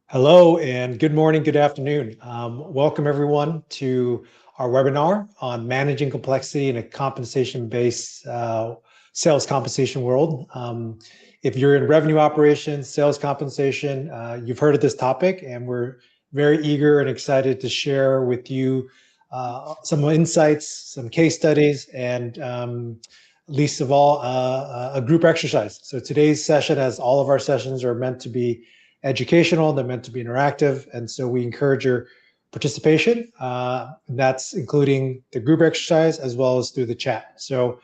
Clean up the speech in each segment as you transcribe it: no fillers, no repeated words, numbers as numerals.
Hello and good morning, good afternoon. Welcome everyone to our webinar on managing complexity in a compensation-based sales compensation world. If you're in revenue operations, sales compensation, you've heard of this topic, and we're very eager and excited to share with you some insights, some case studies, and least of all, a group exercise. So today's session, as all of our sessions, are meant to be educational, they're meant to be interactive, and so we encourage your participation. That's including the group exercise as well as through the chat. So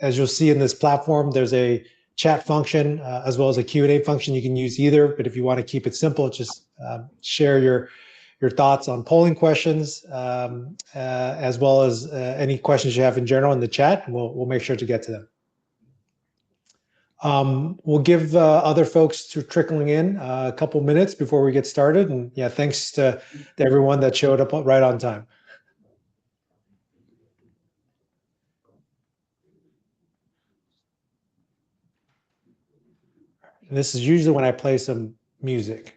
as you'll see in this platform, there's a chat function as well as a Q&A function. You can use either, but if you want to keep it simple, just share your thoughts on polling questions as well as any questions you have in general in the chat, and we'll make sure to get to them. We'll give other folks trickling in a couple minutes before we get started. And yeah, thanks to everyone that showed up right on time. And this is usually when I play some music.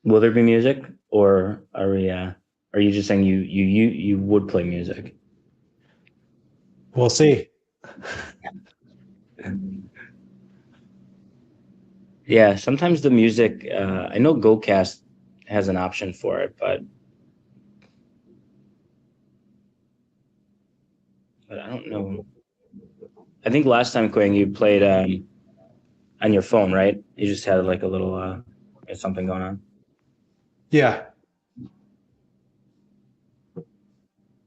Will there be music, or are you just saying you would play music? We'll see. Yeah, sometimes the music, I know GoCast has an option for it, but I don't know. I think last time, Quang, you played on your phone, right? You just had like a little something going on. Yeah.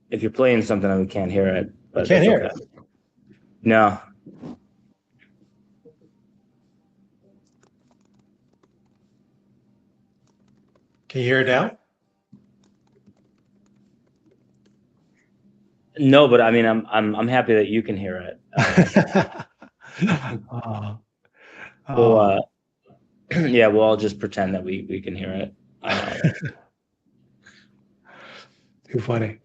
If you're playing something, we can't hear it. But can't hear it. No. Can you hear it now? No, but I mean, I'm happy that you can hear it. Yeah, we'll all just pretend that we can hear it. Too funny.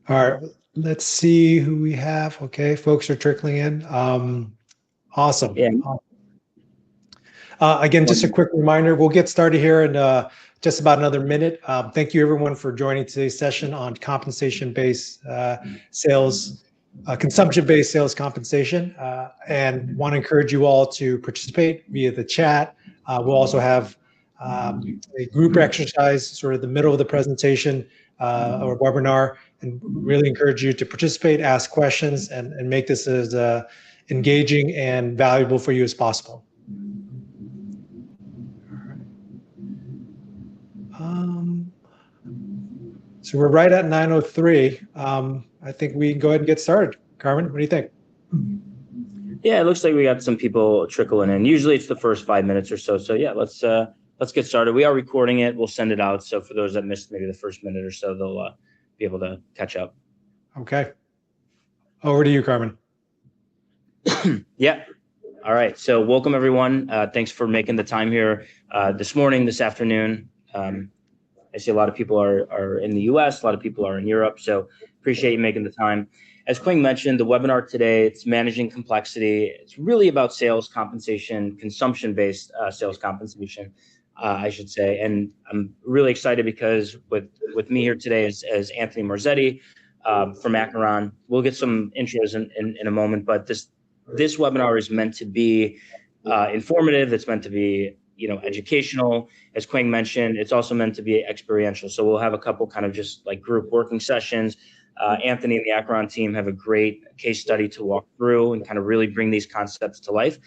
All right, let's see who we have. Okay, folks are trickling in. Awesome. Yeah. Again, just a quick reminder, we'll get started here in just about another minute. Thank you everyone for joining today's session on compensation-based sales, consumption-based sales compensation, and want to encourage you all to participate via the chat. We'll also have a group exercise sort of the middle of the presentation or webinar, and really encourage you to participate, ask questions, and make this as engaging and valuable for you as possible. So we're right at 9:03. I think we can go ahead and get started. Carmen, what do you think? Yeah, it looks like we got some people trickling in. Usually it's the first 5 minutes or so. So yeah, let's get started. We are recording it. We'll send it out. So for those that missed maybe the first minute or so, they'll be able to catch up. Okay. Over to you, Carmen. Yeah. All right. So welcome everyone. Thanks for making the time here this morning, this afternoon. I see a lot of people are in the US, a lot of people are in Europe. So appreciate you making the time. As Quang mentioned, the webinar today, it's managing complexity. It's really about sales compensation, consumption-based sales compensation, I should say. And I'm really excited because with me here today is Anthony Marzetti from Akeron. We'll get some intros in a moment, but this webinar is meant to be informative. It's meant to be educational. As Quang mentioned, it's also meant to be experiential. So we'll have a couple kind of just like group working sessions. Anthony and the Akeron team have a great case study to walk through and kind of really bring these concepts to life.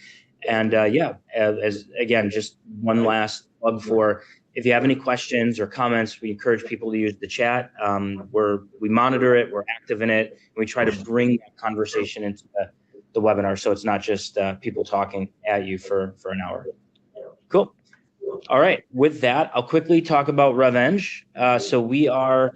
And as again, just one last plug for, if you have any questions or comments, we encourage people to use the chat. We monitor it, we're active in it, and we try to bring that conversation into the webinar, so it's not just people talking at you for an hour. Cool. All right. With that, I'll quickly talk about RevEng. So we are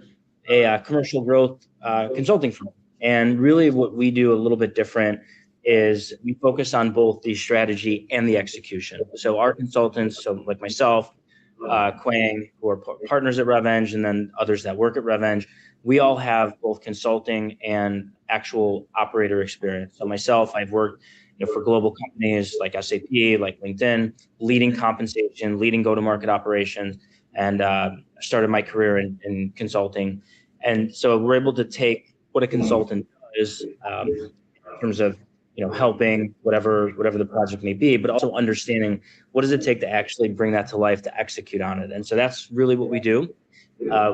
a commercial growth consulting firm, and really what we do a little bit different is we focus on both the strategy and the execution. So our consultants, so like myself, Quang, who are partners at RevEng, and then others that work at RevEng. We all have both consulting and actual operator experience. So myself, I've worked for global companies like SAP, like LinkedIn, leading compensation, leading go-to-market operations, and started my career in consulting. And so we're able to take what a consultant does in terms of helping whatever the project may be, but also understanding what does it take to actually bring that to life, to execute on it. And so that's really what we do.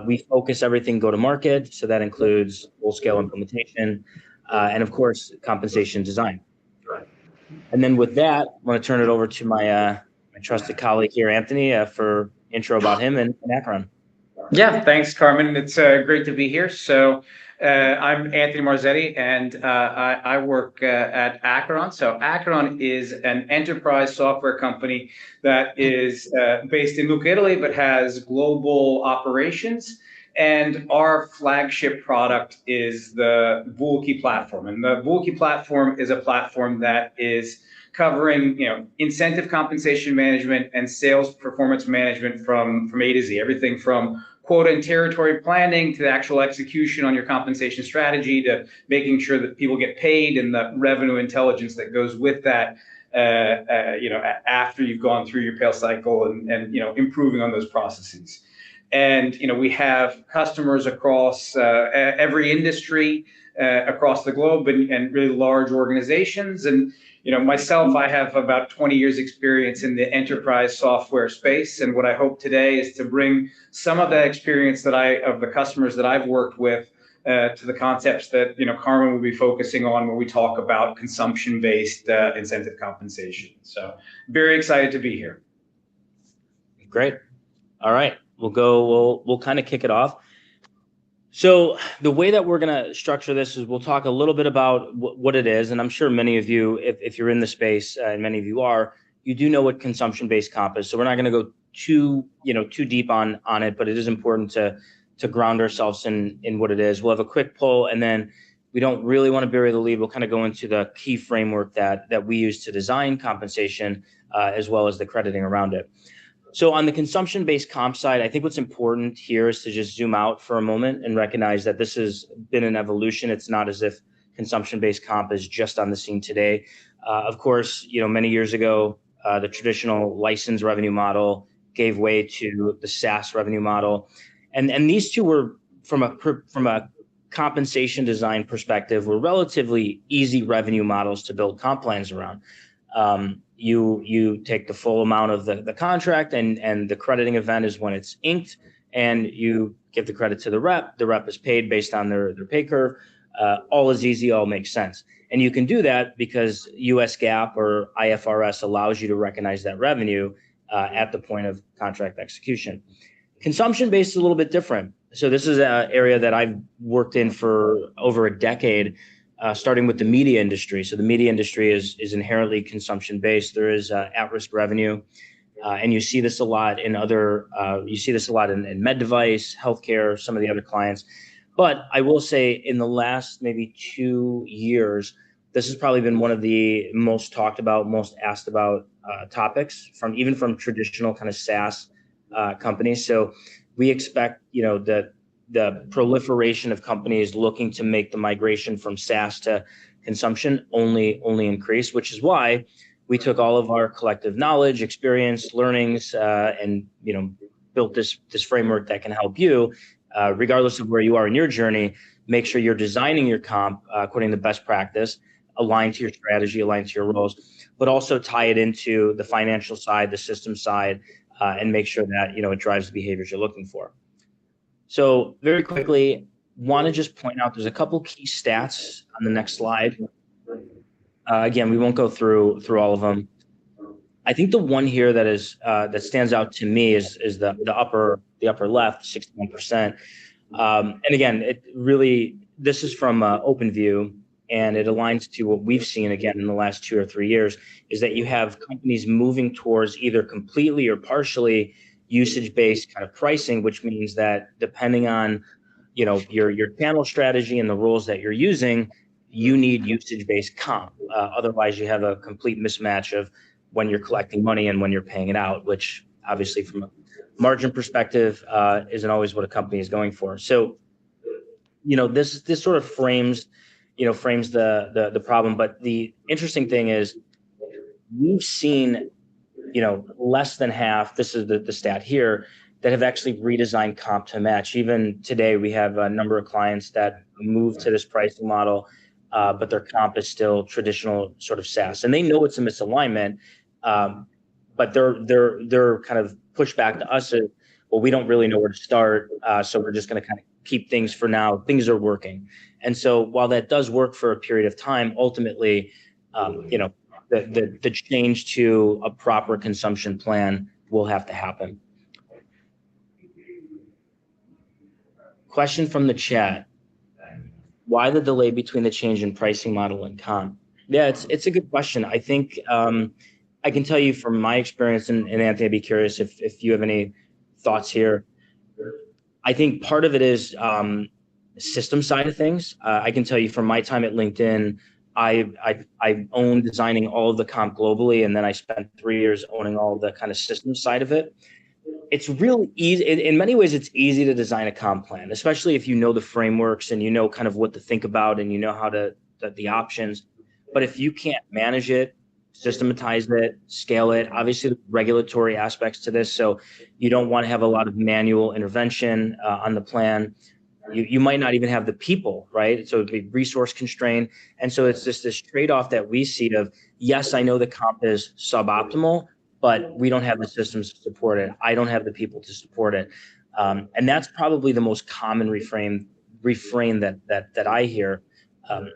We focus everything go-to-market, so that includes full-scale implementation, and of course, compensation design. And then with that, I want to turn it over to my trusted colleague here, Anthony, for intro about him and Akeron. Yeah, thanks, Carmen. It's great to be here. So I'm Anthony Marzetti, and I work at Akeron. So Akeron is an enterprise software company that is based in Lucca, Italy, but has global operations. And our flagship product is the Vulki platform. And the Vulki platform is a platform that is covering, incentive compensation management and sales performance management from A to Z, everything from quota and territory planning to the actual execution on your compensation strategy to making sure that people get paid and the revenue intelligence that goes with that, after you've gone through your sales cycle and improving on those processes. And, we have customers across every industry across the globe and really large organizations. And, myself, I have about 20 years experience in the enterprise software space. And what I hope today is to bring some of that experience of the customers that I've worked with to the concepts that, Carmen will be focusing on when we talk about consumption-based incentive compensation. So very excited to be here. Great. All right. We'll kind of kick it off. So the way that we're going to structure this is we'll talk a little bit about what it is. And I'm sure many of you, if you're in the space, and many of you are, you do know what consumption-based comp is. So we're not going to go too deep on it, but it is important to ground ourselves in what it is. We'll have a quick poll, and then we don't really want to bury the lead. We'll kind of go into the key framework that we use to design compensation, as well as the crediting around it. So on the consumption-based comp side, I think what's important here is to just zoom out for a moment and recognize that this has been an evolution. It's not as if consumption-based comp is just on the scene today. Of course, many years ago, the traditional license revenue model gave way to the SaaS revenue model, and these two were from a compensation design perspective were relatively easy revenue models to build comp plans around. You take the full amount of the contract, and the crediting event is when it's inked, and you give the credit to the rep. The rep is paid based on their pay curve. All is easy, all makes sense. And you can do that because US GAAP or IFRS allows you to recognize that revenue at the point of contract execution. Consumption-based is a little bit different. So this is an area that I've worked in for over a decade, starting with the media industry. So the media industry is inherently consumption-based. There is at-risk revenue, and you see this a lot in in med device, healthcare, some of the other clients. But I will say in the last maybe 2 years, this has probably been one of the most talked about, most asked about topics from traditional kind of SaaS companies. So we expect, the proliferation of companies looking to make the migration from SaaS to consumption only increase, which is why we took all of our collective knowledge, experience, learnings, and built this framework that can help you, regardless of where you are in your journey, make sure you're designing your comp according to best practice, aligned to your strategy, aligned to your roles, but also tie it into the financial side, the system side, and make sure that it drives the behaviors you're looking for. So very quickly, want to just point out there's a couple key stats on the next slide. Again, we won't go through all of them. I think the one here that stands out to me is the upper left, 61%. And again, this is from OpenView, and it aligns to what we've seen again in the last 2 or 3 years, is that you have companies moving towards either completely or partially usage-based kind of pricing, which means that depending on your channel strategy and the rules that you're using, you need usage-based comp. Otherwise, you have a complete mismatch of when you're collecting money and when you're paying it out, which obviously from a margin perspective isn't always what a company is going for. So, this sort of frames the problem. But the interesting thing is we've seen, less than half, this is the stat here, that have actually redesigned comp to match. Even today, we have a number of clients that move to this pricing model, but their comp is still traditional sort of SaaS, and they know it's a misalignment. But they're kind of pushed back to us as, well, we don't really know where to start, so we're just going to kind of keep things for now. Things are working, and so while that does work for a period of time, ultimately, the change to a proper consumption plan will have to happen. Question from the chat: why the delay between the change in pricing model and comp? Yeah, it's a good question. I think I can tell you from my experience, and Anthony, I'd be curious if you have any thoughts here. I think part of it is system side of things. I can tell you from my time at LinkedIn, I owned designing all of the comp globally, and then I spent 3 years owning all of the kind of system side of it. It's really easy. In many ways, it's easy to design a comp plan, especially if you know the frameworks and you know kind of what to think about and you know how the options. But if you can't manage it, systematize it, scale it, obviously the regulatory aspects to this. So you don't want to have a lot of manual intervention on the plan. You might not even have the people, right? So it'd be resource constrained. And so it's just this trade-off that we see of, yes, I know the comp is suboptimal, but we don't have the systems to support it. I don't have the people to support it. And that's probably the most common refrain that I hear,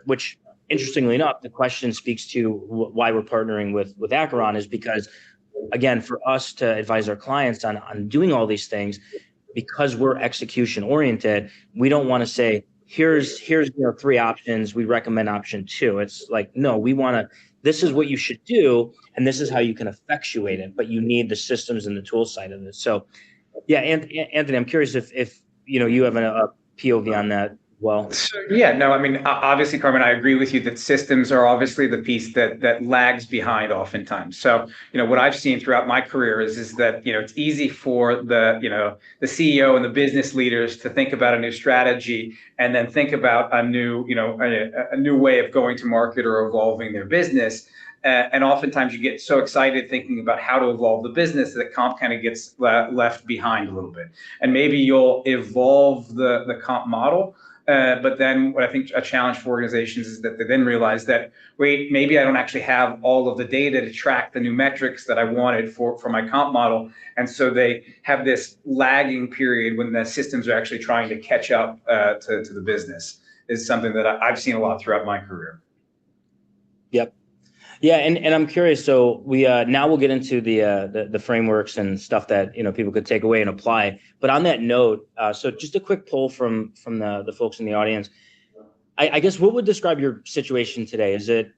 which interestingly enough, the question speaks to why we're partnering with Akeron, is because, again, for us to advise our clients on doing all these things, because we're execution oriented, we don't want to say, here's 3 options, we recommend option 2. It's like, no, this is what you should do, and this is how you can effectuate it, but you need the systems and the tool side of this. So yeah, Anthony, I'm curious if you have a POV on that. Well, yeah, no, I mean, obviously, Carmen, I agree with you that systems are obviously the piece that lags behind oftentimes. So, what I've seen throughout my career is that, it's easy for the CEO and the business leaders to think about a new strategy and then think about a new, a new way of going to market or evolving their business. And oftentimes you get so excited thinking about how to evolve the business that comp kind of gets left behind a little bit. And maybe you'll evolve the comp model. But then what I think a challenge for organizations is that they then realize that, wait, maybe I don't actually have all of the data to track the new metrics that I wanted for my comp model. And so they have this lagging period when the systems are actually trying to catch up to the business, is something that I've seen a lot throughout my career. Yep. Yeah, and I'm curious. So we now we'll get into the frameworks and stuff that people could take away and apply. But on that note, so just a quick poll from the folks in the audience. I guess what would describe your situation today? Is it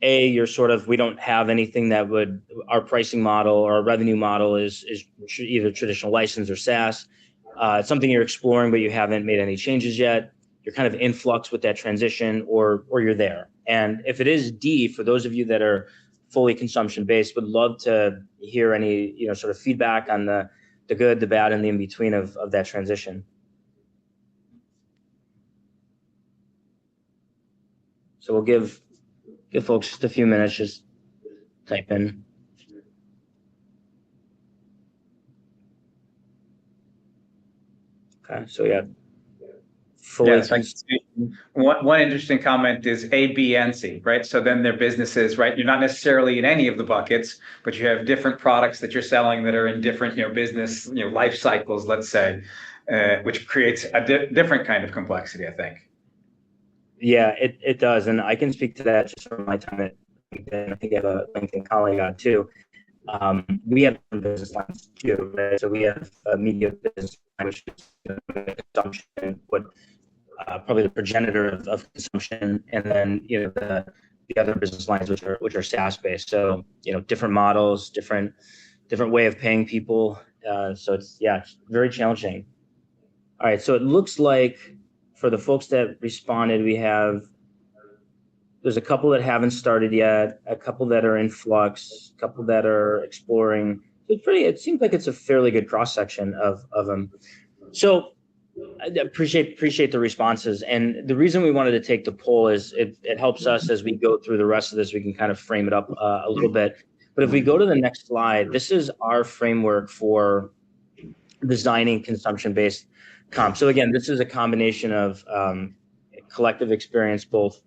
you're sort of, we don't have anything that would, our pricing model or our revenue model is either traditional license or SaaS. It's something you're exploring, but you haven't made any changes yet. You're kind of in flux with that transition, or you're there. And if it is D, for those of you that are fully consumption based, would love to hear any sort of feedback on the good, the bad, and the in between of that transition. So we'll give folks just a few minutes, just type in. Okay, so yeah. One interesting comment is A, B, and C, right? So then their businesses, right? You're not necessarily in any of the buckets, but you have different products that you're selling that are in different, business, life cycles, let's say, which creates a different kind of complexity, I think. Yeah, it does, and I can speak to that just from my time at LinkedIn. I think I have a LinkedIn colleague on too. We have different business lines too, right? So we have a media business line, which is consumption, probably the progenitor of consumption, and then the other business lines which are SaaS based. So different models, different way of paying people. So it's very challenging. All right, so it looks like for the folks that responded, there's a couple that haven't started yet, a couple that are in flux, a couple that are exploring. It seems like it's a fairly good cross section of them. So I appreciate the responses. And the reason we wanted to take the poll is it helps us as we go through the rest of this, we can kind of frame it up a little bit. But if we go to the next slide, this is our framework for designing consumption-based comp. So again, this is a combination of collective experience, both,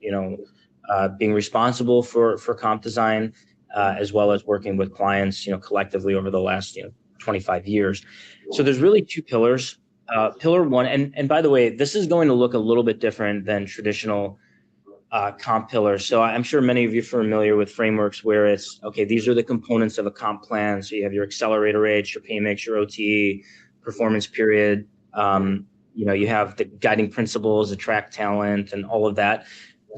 being responsible for comp design, as well as working with clients, collectively over the last, 25 years. So there's really two pillars. Pillar one, and by the way, this is going to look a little bit different than traditional comp pillars. So I'm sure many of you are familiar with frameworks where it's, okay, these are the components of a comp plan. So you have your accelerator rates, your pay mix, your OTE, performance period. You have the guiding principles, attract talent, and all of that.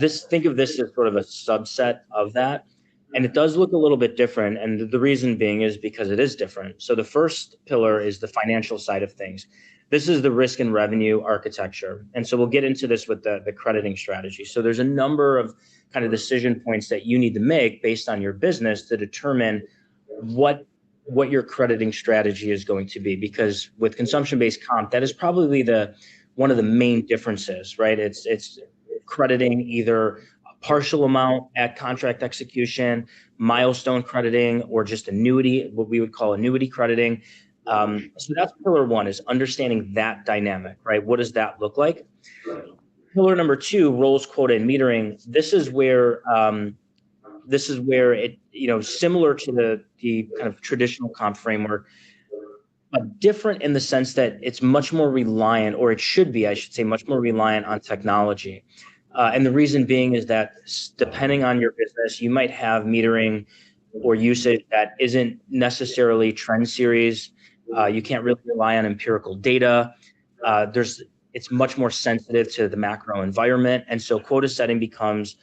Think of this as sort of a subset of that. And it does look a little bit different. And the reason being is because it is different. So the first pillar is the financial side of things. This is the risk and revenue architecture. And so we'll get into this with the crediting strategy. So there's a number of kind of decision points that you need to make based on your business to determine what your crediting strategy is going to be. Because with consumption-based comp, that is probably one of the main differences, right? It's crediting either a partial amount at contract execution, milestone crediting, or just annuity, what we would call annuity crediting. So that's pillar one, is understanding that dynamic, right? What does that look like? Pillar number two, roles, quota, and metering. This is where it, similar to the kind of traditional comp framework, but different in the sense that it's much more reliant, or it should be, I should say, much more reliant on technology. And the reason being is that depending on your business, you might have metering or usage that isn't necessarily trend series. You can't really rely on empirical data. It's much more sensitive to the macro environment. And so quota setting becomes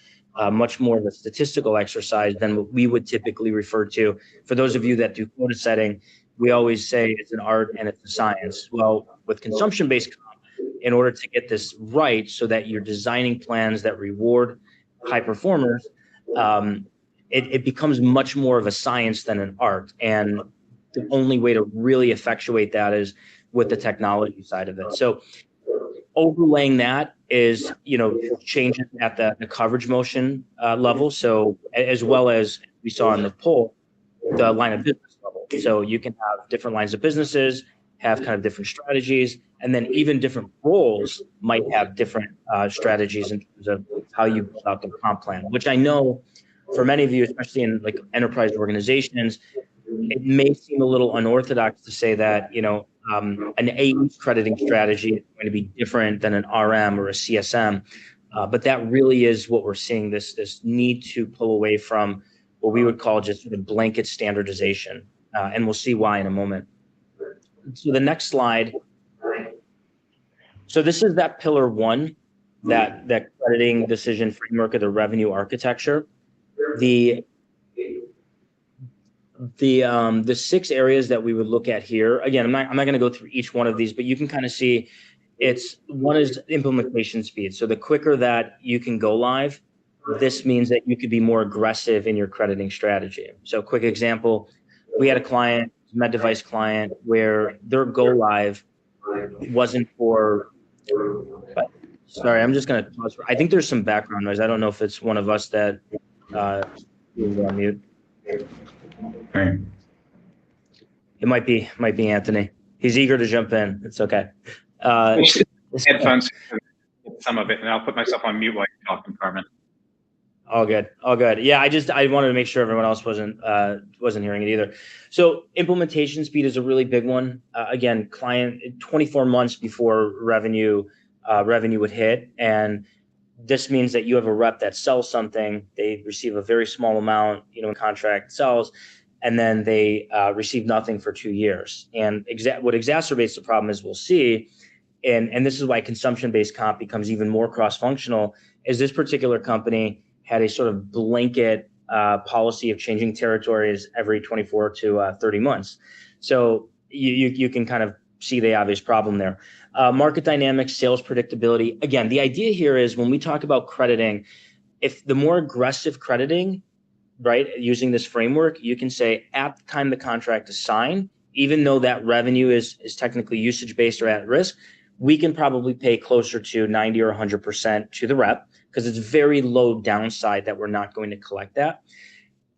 much more of a statistical exercise than what we would typically refer to. For those of you that do quota setting, we always say it's an art and it's a science. Well, with consumption-based comp, in order to get this right so that you're designing plans that reward high performers, it becomes much more of a science than an art. And the only way to really effectuate that is with the technology side of it. So overlaying that is, changes at the coverage motion level. So as well as we saw in the poll, the line of business level. So you can have different lines of businesses, have kind of different strategies, and then even different roles might have different strategies in terms of how you build out the comp plan, which I know for many of you, especially in like enterprise organizations, it may seem a little unorthodox to say that, an AE crediting strategy is going to be different than an RM or a CSM. But that really is what we're seeing, this need to pull away from what we would call just sort of blanket standardization. And we'll see why in a moment. So the next slide. So this is that pillar one, that crediting decision framework of the revenue architecture. The 6 areas that we would look at here. Again, I'm not going to go through each one of these, but you can kind of see one is implementation speed. So the quicker that you can go live, this means that you could be more aggressive in your crediting strategy. So quick example, we had a client, med device client, where their go live wasn't for, sorry, I'm just going to pause. I think there's some background noise. I don't know if it's one of us that is on mute. Right. It might be Anthony. He's eager to jump in. It's okay. Headphones, some of it, and I'll put myself on mute while you're talking, Carmen. All good. Yeah, I wanted to make sure everyone else wasn't hearing it either. So implementation speed is a really big one. Again, client 24 months before revenue would hit, and this means that you have a rep that sells something, they receive a very small amount, in contract sells, and then they receive nothing for 2 years. And what exacerbates the problem, as we'll see, and this is why consumption-based comp becomes even more cross-functional, is this particular company had a sort of blanket policy of changing territories every 24 to 30 months. So you can kind of see the obvious problem there. Market dynamics, sales predictability. Again, the idea here is when we talk about crediting, if the more aggressive crediting, right, using this framework, you can say at the time the contract is signed, even though that revenue is technically usage-based or at risk, we can probably pay closer to 90 or 100% to the rep, because it's very low downside that we're not going to collect that.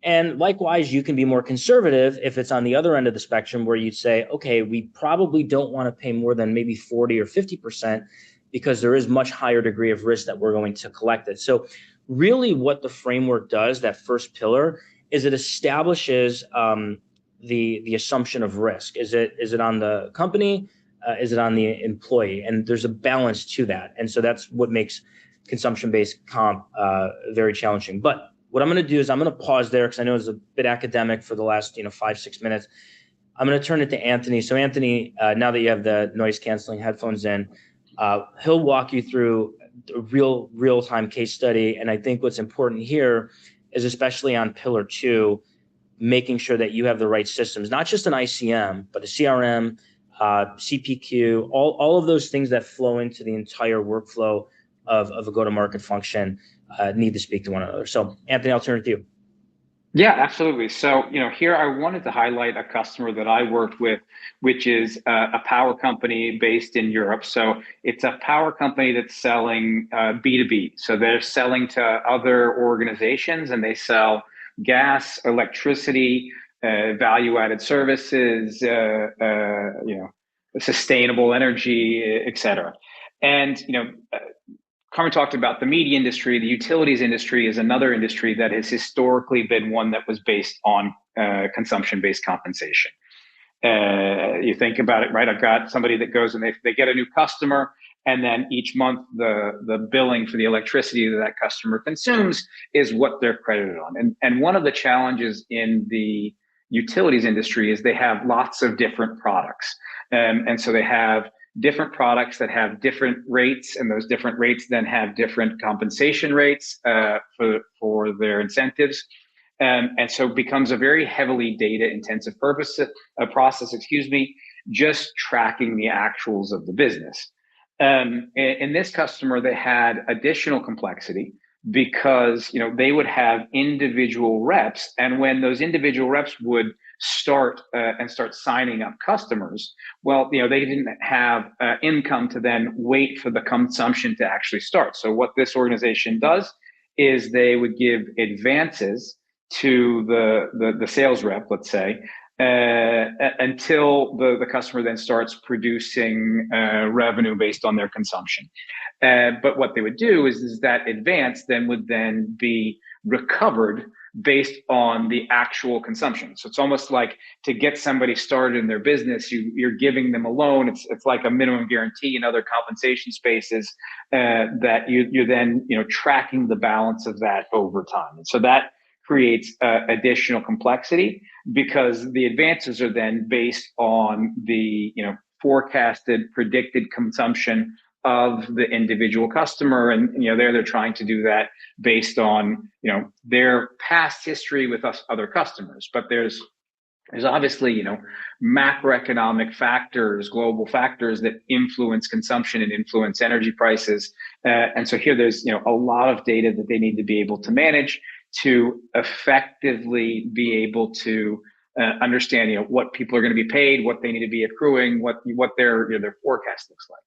And likewise, you can be more conservative if it's on the other end of the spectrum, where you'd say, okay, we probably don't want to pay more than maybe 40 or 50%, because there is much higher degree of risk that we're going to collect it. So really what the framework does, that first pillar, is it establishes the assumption of risk. Is it on the company? Is it on the employee? And there's a balance to that. And so that's what makes consumption-based comp very challenging. But what I'm going to do is I'm going to pause there, because I know it's a bit academic for the last 5-6 minutes. I'm going to turn it to Anthony. So Anthony, now that you have the noise canceling headphones in, he'll walk you through a real-time case study. And I think what's important here is, especially on pillar 2, making sure that you have the right systems, not just an ICM, but a CRM, CPQ, all of those things that flow into the entire workflow of a go-to-market function need to speak to one another. So Anthony, I'll turn it to you. Yeah, absolutely. So, here I wanted to highlight a customer that I worked with, which is a power company based in Europe. So it's a power company that's selling B2B. So they're selling to other organizations, and they sell gas, electricity, value-added services, sustainable energy, et cetera. And, Carmen talked about the media industry. The utilities industry is another industry that has historically been one that was based on consumption-based compensation. You think about it, right? I've got somebody that goes and they get a new customer, and then each month the billing for the electricity that customer consumes is what they're credited on. And one of the challenges in the utilities industry is they have lots of different products. And so they have different products that have different rates, and those different rates then have different compensation rates for their incentives. And so it becomes a very heavily data intensive process, just tracking the actuals of the business. In this customer, they had additional complexity, because they would have individual reps, and when those individual reps would start signing up customers, well, they didn't have income to then wait for the consumption to actually start. So what this organization does is they would give advances to the sales rep, let's say, until the customer then starts producing revenue based on their consumption. But what they would do is that advance would then be recovered based on the actual consumption. So it's almost like, to get somebody started in their business, you're giving them a loan. It's like a minimum guarantee in other compensation spaces that you're then tracking the balance of that over time. And so that creates additional complexity, because the advances are then based on the forecasted predicted consumption of the individual customer, and they're trying to do that based on their past history with other customers. But there's obviously macroeconomic factors, global factors that influence consumption and influence energy prices, and so here there's a lot of data that they need to be able to manage to effectively be able to understand what people are going to be paid, what they need to be accruing, what their forecast looks like.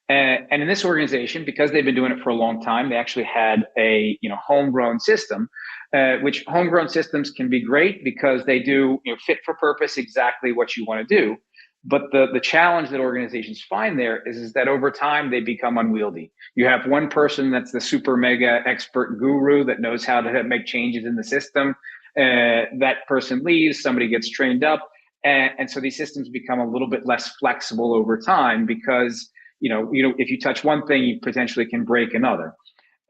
And in this organization, because they've been doing it for a long time, they actually had a homegrown system, which homegrown systems can be great because they do fit for purpose exactly what you want to do. But the challenge that organizations find there is that over time they become unwieldy. You have one person that's the super mega expert guru that knows how to make changes in the system. That person leaves, somebody gets trained up, and so these systems become a little bit less flexible over time, because if you touch one thing, you potentially can break another.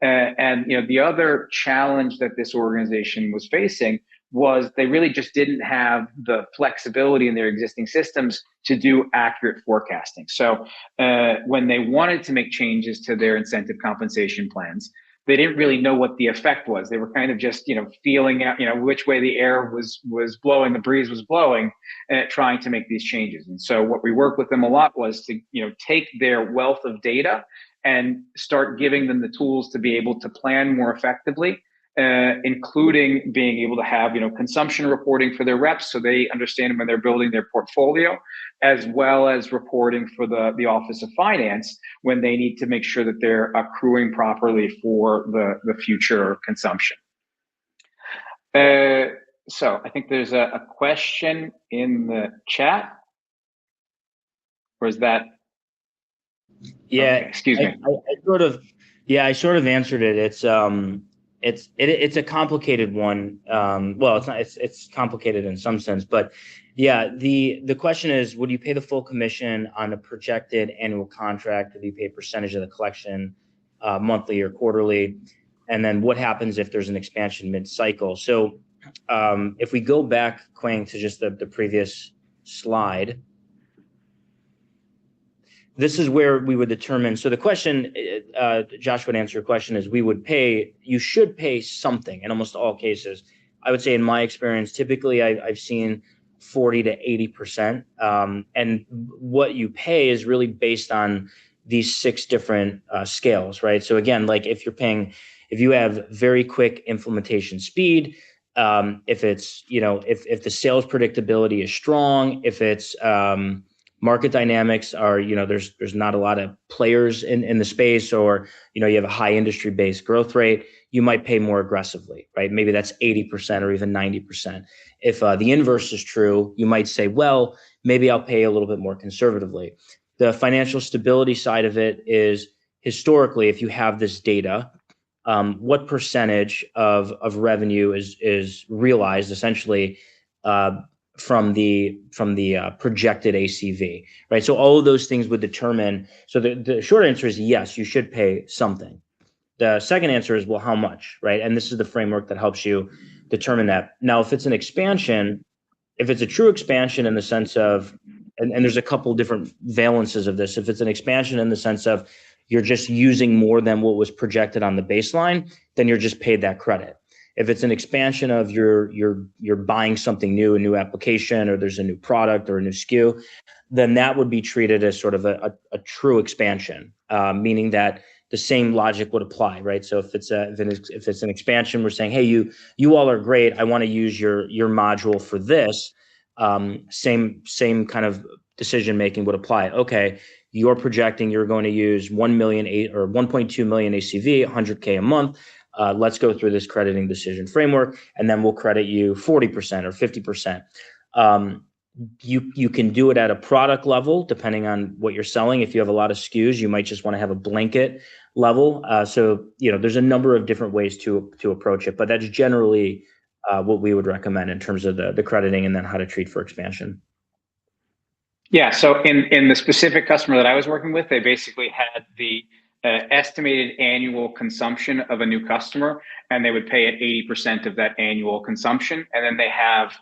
And the other challenge that this organization was facing was they really just didn't have the flexibility in their existing systems to do accurate forecasting. So when they wanted to make changes to their incentive compensation plans, they didn't really know what the effect was. They were kind of just, feeling out, which way the air was blowing, the breeze was blowing, trying to make these changes. And so what we worked with them a lot was to, take their wealth of data and start giving them the tools to be able to plan more effectively including being able to have, consumption reporting for their reps so they understand when they're building their portfolio, as well as reporting for the Office of Finance when they need to make sure that they're accruing properly for the future consumption. So I think there's a question in the chat. Or is that? Yeah, okay, excuse me. I sort of answered it. It's a complicated one. Well, it's not. It's complicated in some sense, but yeah. The question is, would you pay the full commission on a projected annual contract? Would you pay a percentage of the collection, monthly or quarterly? And then what happens if there's an expansion mid-cycle? So if we go back, Quang, to just the previous slide. This is where we would determine. So the question, Josh would answer your question is you should pay something in almost all cases. I would say in my experience, typically I've seen 40 to 80%. And what you pay is really based on these 6 different scales, right? So again, like if you have very quick implementation speed, if it's, if the sales predictability is strong, if it's, market dynamics are, there's not a lot of players in the space, or, you have a high industry-based growth rate, you might pay more aggressively, right? Maybe that's 80% or even 90%. If the inverse is true, you might say, well, maybe I'll pay a little bit more conservatively. The financial stability side of it is, historically, if you have this data, what percentage of revenue is realized essentially from the projected ACV, right? So all of those things would determine. So the short answer is yes, you should pay something. The second answer is, well, how much, right? And this is the framework that helps you determine that. Now, if it's an expansion, if it's a true expansion in the sense of, and there's a couple different valences of this. If it's an expansion in the sense of you're just using more than what was projected on the baseline, then you're just paid that credit. If it's an expansion of you're buying something new, a new application, or there's a new product or a new SKU, then that would be treated as sort of a true expansion, meaning that the same logic would apply, right? So if it's an expansion, we're saying, hey, you all are great. I want to use your module for this. Same kind of decision making would apply. Okay, you're projecting you're going to use 1 million or 1.2 million ACV, 100K a month. Let's go through this crediting decision framework, and then we'll credit you 40% or 50%. You can do it at a product level, depending on what you're selling. If you have a lot of SKUs, you might just want to have a blanket level. So, there's a number of different ways to approach it, but that's generally what we would recommend in terms of the crediting and then how to treat for expansion. Yeah, so in the specific customer that I was working with, they basically had the estimated annual consumption of a new customer, and they would pay at 80% of that annual consumption. And then they have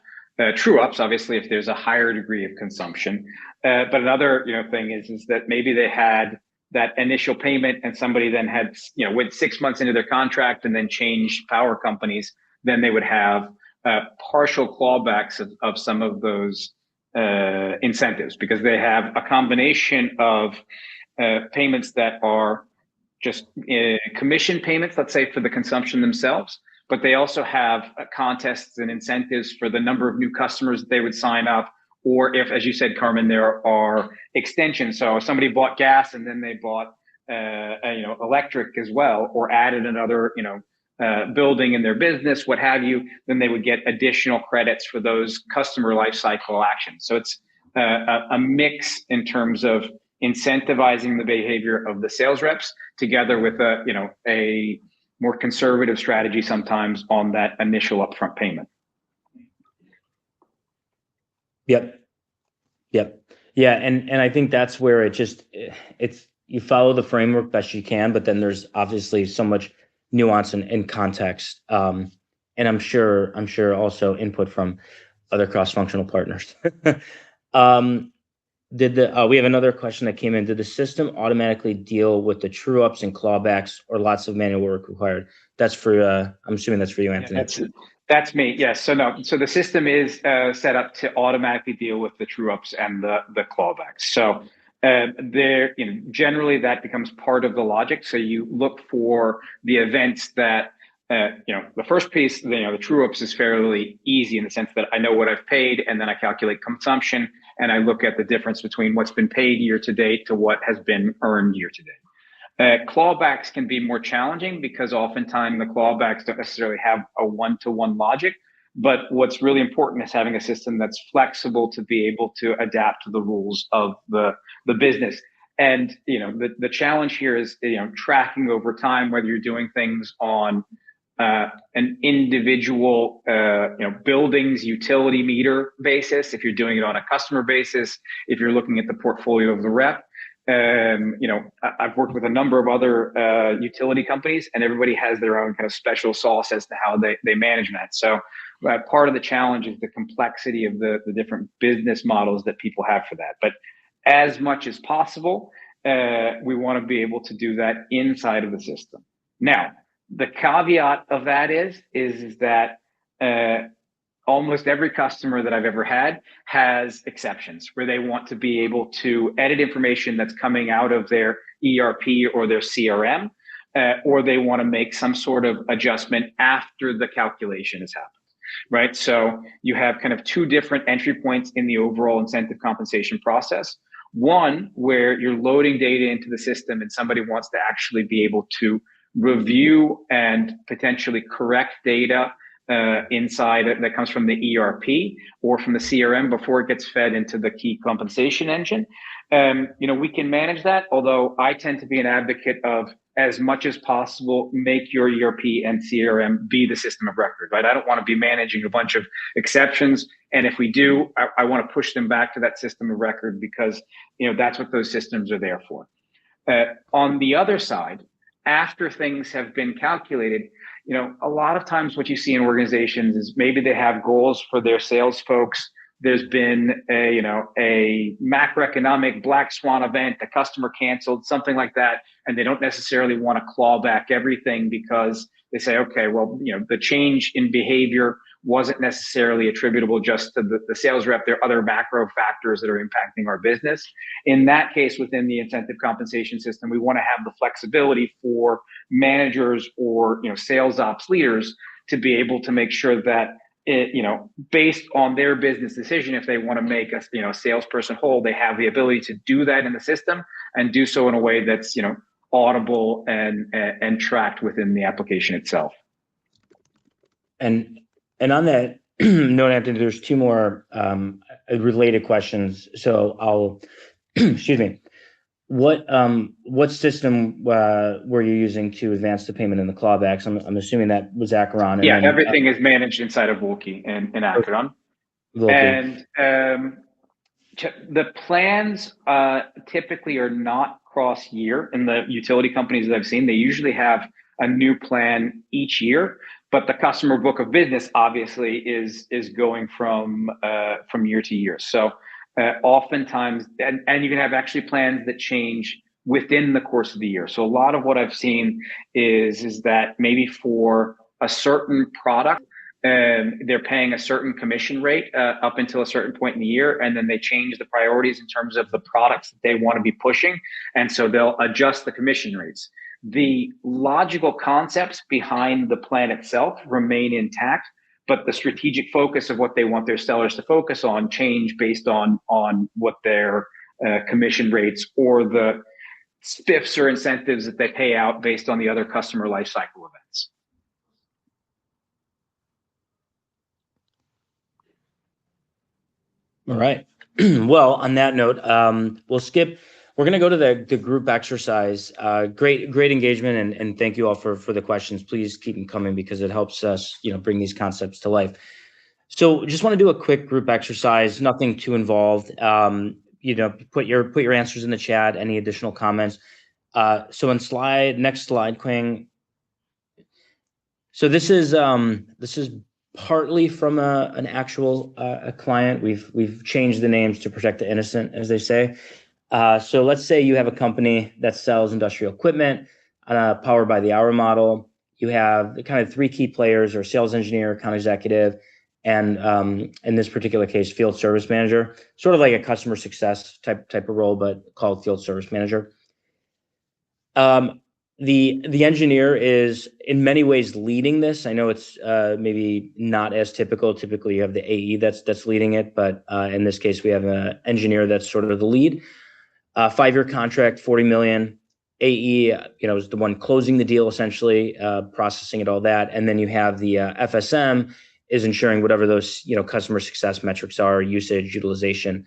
true ups, obviously, if there's a higher degree of consumption. But another thing is that maybe they had that initial payment and somebody then had, went 6 months into their contract and then changed power companies, then they would have partial clawbacks of some of those incentives, because they have a combination of payments that are just commission payments, let's say, for the consumption themselves, but they also have contests and incentives for the number of new customers that they would sign up, or if, as you said, Carmen, there are extensions. So if somebody bought gas and then they bought electric as well, or added another building in their business, what have you, then they would get additional credits for those customer lifecycle actions. So it's a mix in terms of incentivizing the behavior of the sales reps together with a more conservative strategy sometimes on that initial upfront payment. Yep. Yeah. And I think that's where it's you follow the framework best you can, but then there's obviously so much nuance and context. And I'm sure also input from other cross-functional partners. We have another question that came in. Did the system automatically deal with the true ups and clawbacks, or lots of manual work required? That's for, I'm assuming that's for you, Anthony. Yeah, that's me. Yes. So no. So the system is set up to automatically deal with the true ups and the clawbacks. So generally that becomes part of the logic. So you look for the events that the first piece, the true ups is fairly easy in the sense that I know what I've paid, and then I calculate consumption, and I look at the difference between what's been paid year to date to what has been earned year to date. Clawbacks can be more challenging because oftentimes the clawbacks don't necessarily have a one-to-one logic. But what's really important is having a system that's flexible to be able to adapt to the rules of the business. And the challenge here is tracking over time, whether you're doing things on an individual buildings utility meter basis, if you're doing it on a customer basis, if you're looking at the portfolio of the rep. I've worked with a number of other utility companies, and everybody has their own kind of special sauce as to how they manage that. So part of the challenge is the complexity of the different business models that people have for that. But as much as possible, we want to be able to do that inside of the system. Now, the caveat of that is that almost every customer that I've ever had has exceptions where they want to be able to edit information that's coming out of their ERP or their CRM, or they want to make some sort of adjustment after the calculation has happened, right? So you have kind of two different entry points in the overall incentive compensation process. One, where you're loading data into the system and somebody wants to actually be able to review and potentially correct data inside that comes from the ERP or from the CRM before it gets fed into the key compensation engine. We can manage that, although I tend to be an advocate of, as much as possible, make your ERP and CRM be the system of record, right? I don't want to be managing a bunch of exceptions. And if we do, I want to push them back to that system of record because, that's what those systems are there for. On the other side, after things have been calculated, a lot of times what you see in organizations is maybe they have goals for their sales folks. There's been a macroeconomic black swan event, a customer canceled, something like that. And they don't necessarily want to claw back everything because they say, okay, well, the change in behavior wasn't necessarily attributable just to the sales rep. There are other macro factors that are impacting our business. In that case, within the incentive compensation system, we want to have the flexibility for managers or sales ops leaders to be able to make sure that based on their business decision, if they want to make a salesperson whole, they have the ability to do that in the system and do so in a way that's audible and tracked within the application itself. And on that note, Anthony, there's two more related questions. So I'll, excuse me. What system were you using to advance the payment and the clawbacks? I'm assuming that was Akeron. Yeah, everything is managed inside of Woolkey and Akeron. And the plans typically are not cross-year. In the utility companies that I've seen, they usually have a new plan each year, but the customer book of business obviously is going from year to year. So oftentimes, and you can have actually plans that change within the course of the year. So a lot of what I've seen is that maybe for a certain product, they're paying a certain commission rate up until a certain point in the year, and then they change the priorities in terms of the products that they want to be pushing, and so they'll adjust the commission rates. The logical concepts behind the plan itself remain intact, but the strategic focus of what they want their sellers to focus on change based on what their commission rates or the spiffs or incentives that they pay out based on the other customer lifecycle events. All right. Well, on that note, we'll skip. We're going to go to the group exercise. Great engagement, and thank you all for the questions. Please keep them coming because it helps us, bring these concepts to life. So, just want to do a quick group exercise. Nothing too involved. Put your answers in the chat. Any additional comments? So, next slide, Quang. So this is partly from an actual client. We've changed the names to protect the innocent, as they say. So let's say you have a company that sells industrial equipment, powered by the hour model. You have the kind of three key players, or sales engineer, account executive, and in this particular case, field service manager, sort of like a customer success type of role, but called field service manager. The engineer is in many ways leading this. I know it's maybe not as typical. Typically, you have the AE that's leading it, but in this case, we have an engineer that's sort of the lead. 5-year contract, 40 million. AE, is the one closing the deal, essentially, processing it, all that, and then you have the FSM is ensuring whatever those customer success metrics are, usage, utilization.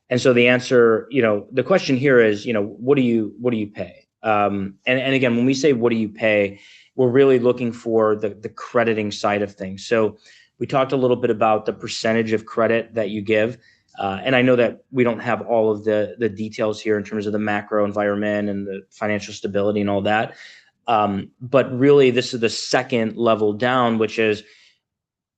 And so the answer, the question here is, what do you pay? And again, when we say what do you pay, we're really looking for the crediting side of things. So we talked a little bit about the percentage of credit that you give. And I know that we don't have all of the details here in terms of the macro environment and the financial stability and all that. But really, this is the second level down, which is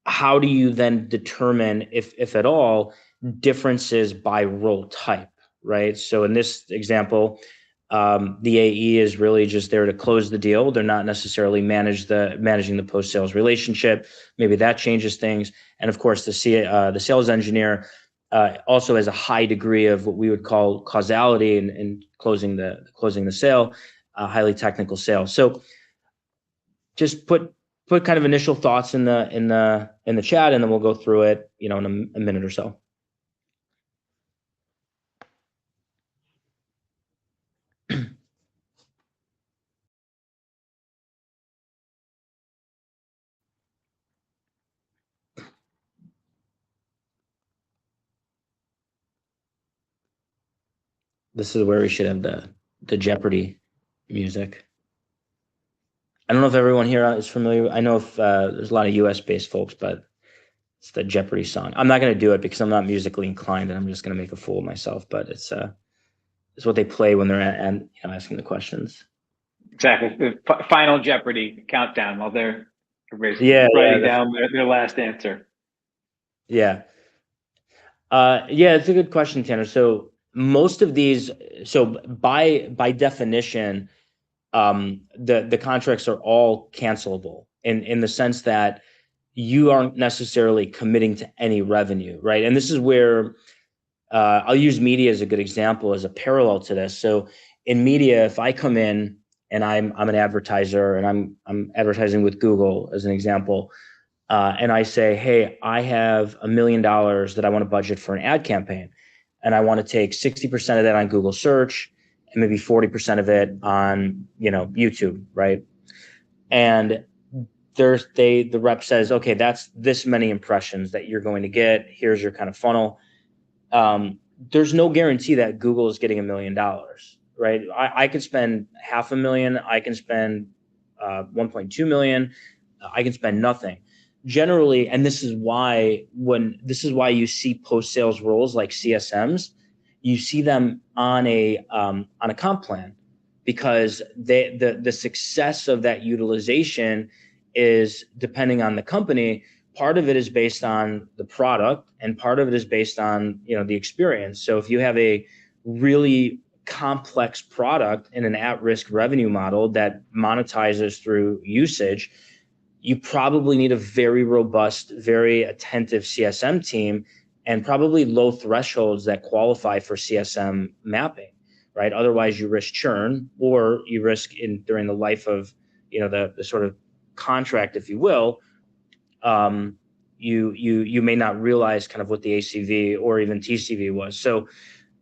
how do you then determine, if at all, differences by role type, right? So in this example, the AE is really just there to close the deal. They're not necessarily managing the post-sales relationship. Maybe that changes things. And of course, the sales engineer also has a high degree of what we would call causality in closing the sale, highly technical sale. So just put kind of initial thoughts in the chat, and then we'll go through it, in a minute or so. This is where we should have the Jeopardy music. I don't know if everyone here is familiar. I know if there's a lot of US-based folks, but it's the Jeopardy song. I'm not going to do it because I'm not musically inclined, and I'm just going to make a fool of myself. But it's what they play when they're asking the questions. Exactly. The final Jeopardy countdown while they're writing down their last answer. Yeah. It's a good question, Tanner. So most of these, by definition, the contracts are all cancelable in the sense that you aren't necessarily committing to any revenue, right? And this is where I'll use media as a good example, as a parallel to this. So in media, if I come in and I'm an advertiser and I'm advertising with Google as an example, and I say, hey, I have $1 million that I want to budget for an ad campaign, and I want to take 60% of that on Google search and maybe 40% of it on, YouTube, right? And the rep says, okay, that's this many impressions that you're going to get. Here's your kind of funnel. There's no guarantee that Google is getting $1 million, right? I could spend $500,000. I can spend 1.2 million. I can spend nothing. Generally, and this is why you see post-sales roles like CSMs, you see them on a comp plan, because the success of that utilization is depending on the company. Part of it is based on the product, and part of it is based on the experience. So if you have a really complex product in an at-risk revenue model that monetizes through usage, you probably need a very robust, very attentive CSM team, and probably low thresholds that qualify for CSM mapping, right? Otherwise, you risk churn, or you risk during the life of the sort of contract, if you will, you may not realize kind of what the ACV or even TCV was. So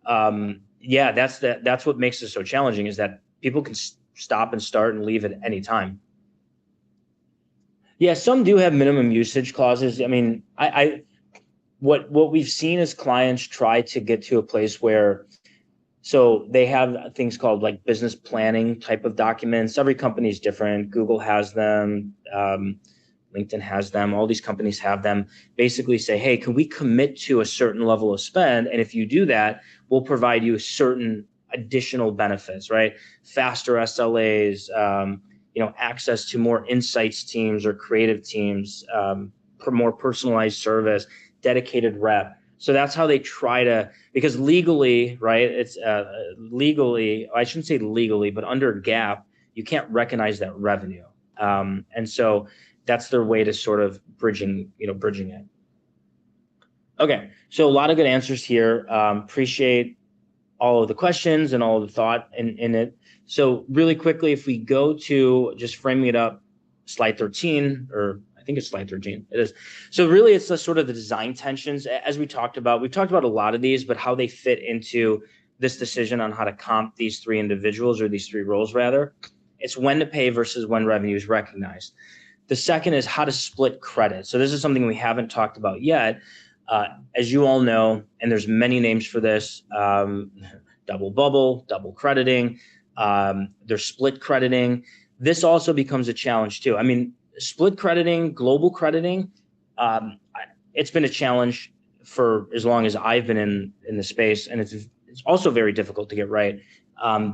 that's what makes it so challenging, is that people can stop and start and leave at any time. Yeah, some do have minimum usage clauses. I mean, what we've seen is clients try to get to a place where, so they have things called like business planning type of documents. Every company is different. Google has them, LinkedIn has them. All these companies have them. Basically say, hey, can we commit to a certain level of spend? And if you do that, we'll provide you certain additional benefits, right? Faster SLAs, access to more insights teams or creative teams, more personalized service, dedicated rep. So that's how they try to, because legally, right? It's legally, I shouldn't say legally, but under GAAP, you can't recognize that revenue. And so that's their way to sort of bridging it. Okay, so a lot of good answers here. Appreciate all of the questions and all of the thought in it. So really quickly, if we go to just framing it up, slide 13, or I think it's slide 13, it is. So really it's the sort of the design tensions, as we talked about. We've talked about a lot of these, but how they fit into this decision on how to comp these three individuals, or these three roles rather. It's when to pay versus when revenue is recognized. The second is how to split credit. So this is something we haven't talked about yet. As you all know, and there's many names for this, double bubble, double crediting, there's split crediting. This also becomes a challenge too. I mean, split crediting, global crediting, it's been a challenge for as long as I've been in the space, and it's also very difficult to get right.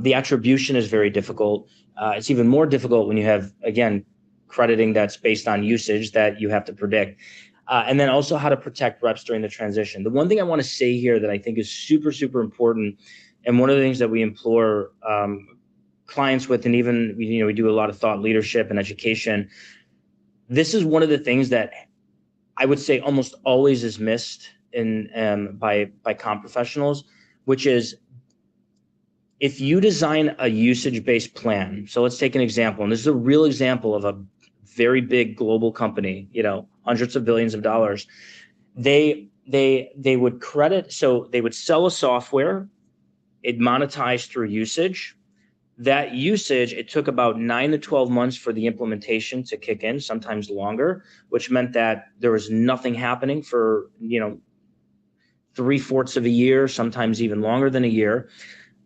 The attribution is very difficult. It's even more difficult when you have, again, crediting that's based on usage that you have to predict. And then also how to protect reps during the transition. The one thing I want to say here that I think is super, super important, and one of the things that we implore clients with, and even, we do a lot of thought leadership and education. This is one of the things that I would say almost always is missed by comp professionals, which is if you design a usage-based plan. So let's take an example, and this is a real example of a very big global company, hundreds of billions of dollars. They would credit, so they would sell a software, it monetized through usage. That usage, it took about 9 to 12 months for the implementation to kick in, sometimes longer, which meant that there was nothing happening for 3/4 of a year, sometimes even longer than a year.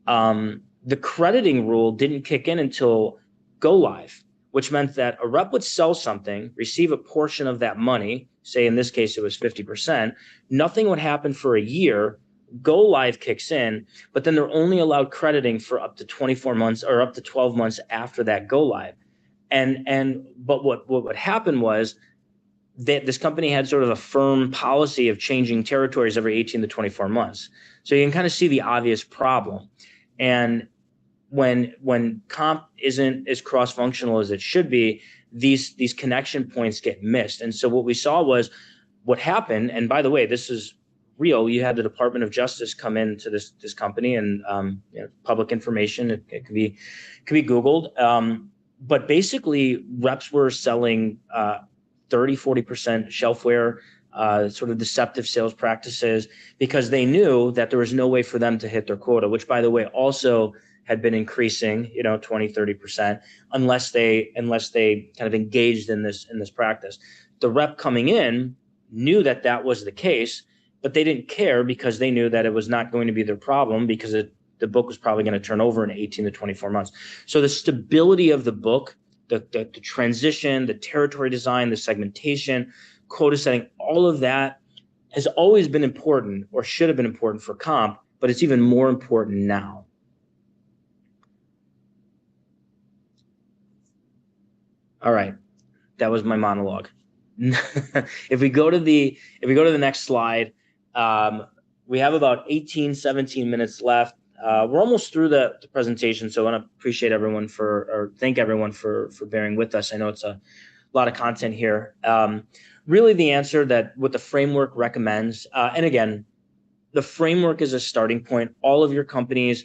The crediting rule didn't kick in until go live, which meant that a rep would sell something, receive a portion of that money, say in this case it was 50%, nothing would happen for a year, go live kicks in, but then they're only allowed crediting for up to 24 months or up to 12 months after that go live. But what would happen was that this company had sort of a firm policy of changing territories every 18 to 24 months. So you can kind of see the obvious problem. And when comp isn't as cross-functional as it should be, these connection points get missed. And so what we saw was what happened, and by the way, this is real. You had the Department of Justice come into this company, and public information. It could be Googled. But basically, reps were selling 30-40% shelfware, sort of deceptive sales practices, because they knew that there was no way for them to hit their quota, which, by the way, also had been increasing, 20-30%, unless they kind of engaged in this practice. The rep coming in knew that was the case, but they didn't care because they knew that it was not going to be their problem, because the book was probably going to turn over in 18 to 24 months. So the stability of the book, the transition, the territory design, the segmentation, quota setting, all of that has always been important, or should have been important for comp, but it's even more important now. All right, that was my monologue. If we go to the next slide, we have about 17 minutes left. We're almost through the presentation, so I want to thank everyone for bearing with us. I know it's a lot of content here. Really, the answer that what the framework recommends, and again, the framework is a starting point. All of your companies,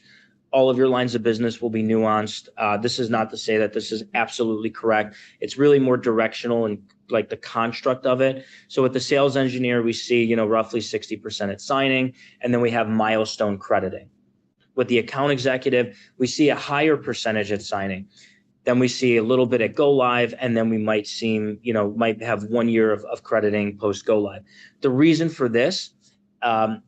all of your lines of business will be nuanced. This is not to say that this is absolutely correct. It's really more directional and like the construct of it. So with the sales engineer, we see, roughly 60% at signing, and then we have milestone crediting. With the account executive, we see a higher percentage at signing. Then we see a little bit at go live, and then we might have 1 year of crediting post go live. The reason for this,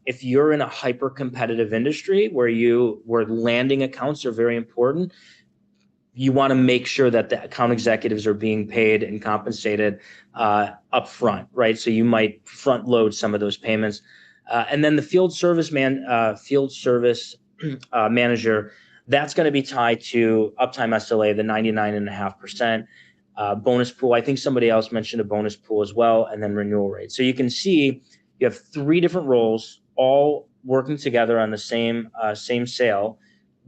if you're in a hyper competitive industry where landing accounts are very important, you want to make sure that the account executives are being paid and compensated up front, right? So you might front load some of those payments. And then the field service manager, that's going to be tied to uptime SLA, the 99.5%. Bonus pool, I think somebody else mentioned a bonus pool as well, and then renewal rate. So you can see you have 3 different roles all working together on the same sale,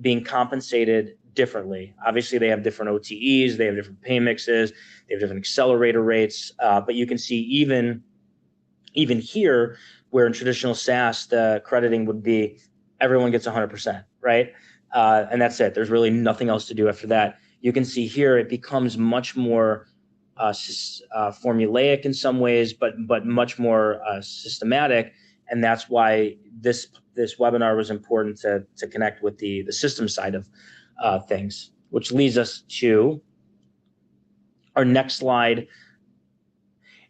being compensated differently. Obviously, they have different OTEs, they have different pay mixes, they have different accelerator rates, but you can see even here, where in traditional SaaS, the crediting would be everyone gets 100%, right? And that's it. There's really nothing else to do after that. You can see here it becomes much more formulaic in some ways, but much more systematic, and that's why this webinar was important to connect with the system side of things, which leads us to our next slide.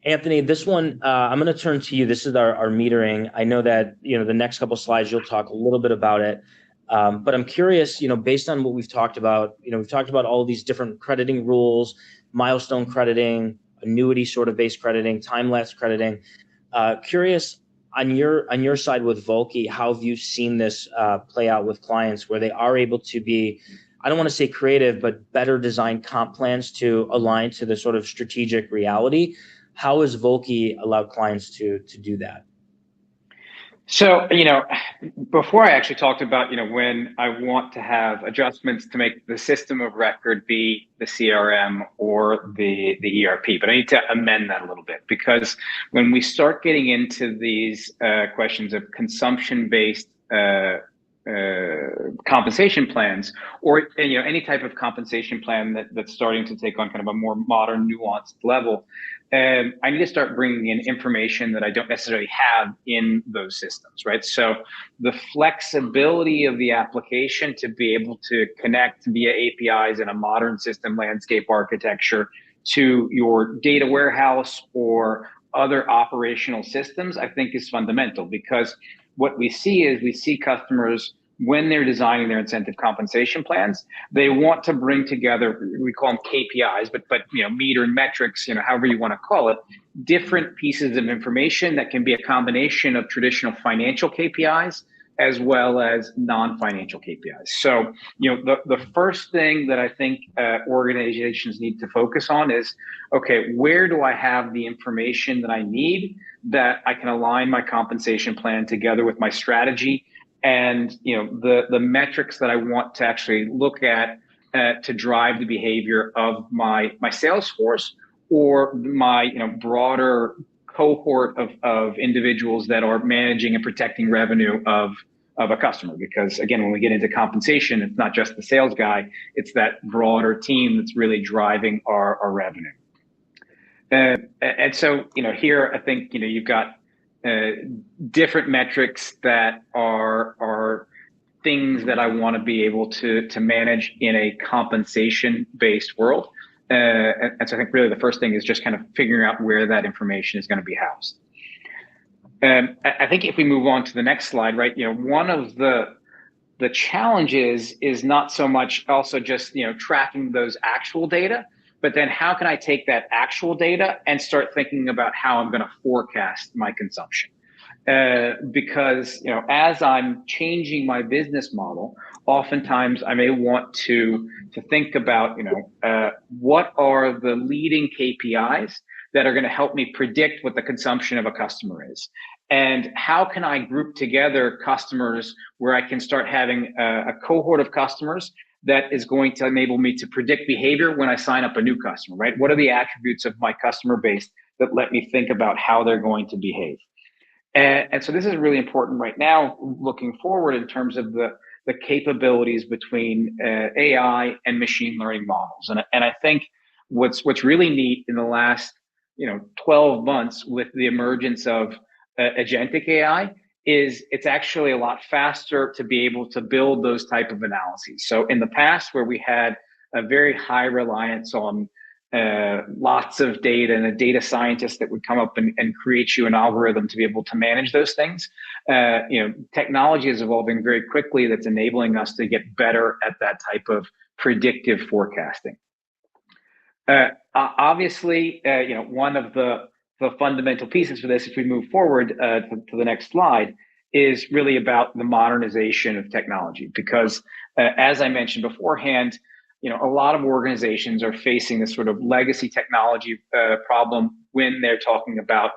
Anthony, this one I'm going to turn to you. This is our metering. I know that the next couple of slides you'll talk a little bit about it, but I'm curious. Based on what we've talked about, we've talked about all these different crediting rules, milestone crediting, annuity sort of based crediting, time-lapse crediting. Curious on your side with Volky, how have you seen this play out with clients where they are able to be, I don't want to say creative, but better design comp plans to align to the sort of strategic reality? How has Volky allowed clients to do that? So, before I actually talked about, when I want to have adjustments to make the system of record be the CRM or the ERP, but I need to amend that a little bit, because when we start getting into these questions of consumption-based compensation plans, or any type of compensation plan that's starting to take on kind of a more modern, nuanced level, I need to start bringing in information that I don't necessarily have in those systems, right? So the flexibility of the application to be able to connect via APIs in a modern system landscape architecture to your data warehouse or other operational systems, I think is fundamental, because what we see customers, when they're designing their incentive compensation plans, they want to bring together, we call them KPIs, but meter and metrics, however you want to call it, different pieces of information that can be a combination of traditional financial KPIs as well as non-financial KPIs. So, the first thing that I think organizations need to focus on is, okay, where do I have the information that I need that I can align my compensation plan together with my strategy and the metrics that I want to actually look at to drive the behavior of my sales force or my broader cohort of individuals that are managing and protecting revenue of a customer. Because again, when we get into compensation, it's not just the sales guy, it's that broader team that's really driving our revenue. And so here I think you've got different metrics that are things that I want to be able to manage in a compensation-based world. And so I think really the first thing is just kind of figuring out where that information is going to be housed. I think if we move on to the next slide, right, one of the challenges is not so much also just tracking those actual data, but then how can I take that actual data and start thinking about how I'm going to forecast my consumption? Because as I'm changing my business model, oftentimes I may want to think about what are the leading KPIs that are going to help me predict what the consumption of a customer is, and how can I group together customers where I can start having a cohort of customers that is going to enable me to predict behavior when I sign up a new customer, right? What are the attributes of my customer base that let me think about how they're going to behave? And so this is really important right now, looking forward in terms of the capabilities between AI and machine learning models. And I think what's really neat in the last 12 months with the emergence of agentic AI is it's actually a lot faster to be able to build those type of analyses. So in the past, where we had a very high reliance on lots of data and a data scientist that would come up and create you an algorithm to be able to manage those things, technology is evolving very quickly that's enabling us to get better at that type of predictive forecasting. Obviously, one of the fundamental pieces for this, if we move forward to the next slide, is really about the modernization of technology. Because as I mentioned beforehand, a lot of organizations are facing this sort of legacy technology problem when they're talking about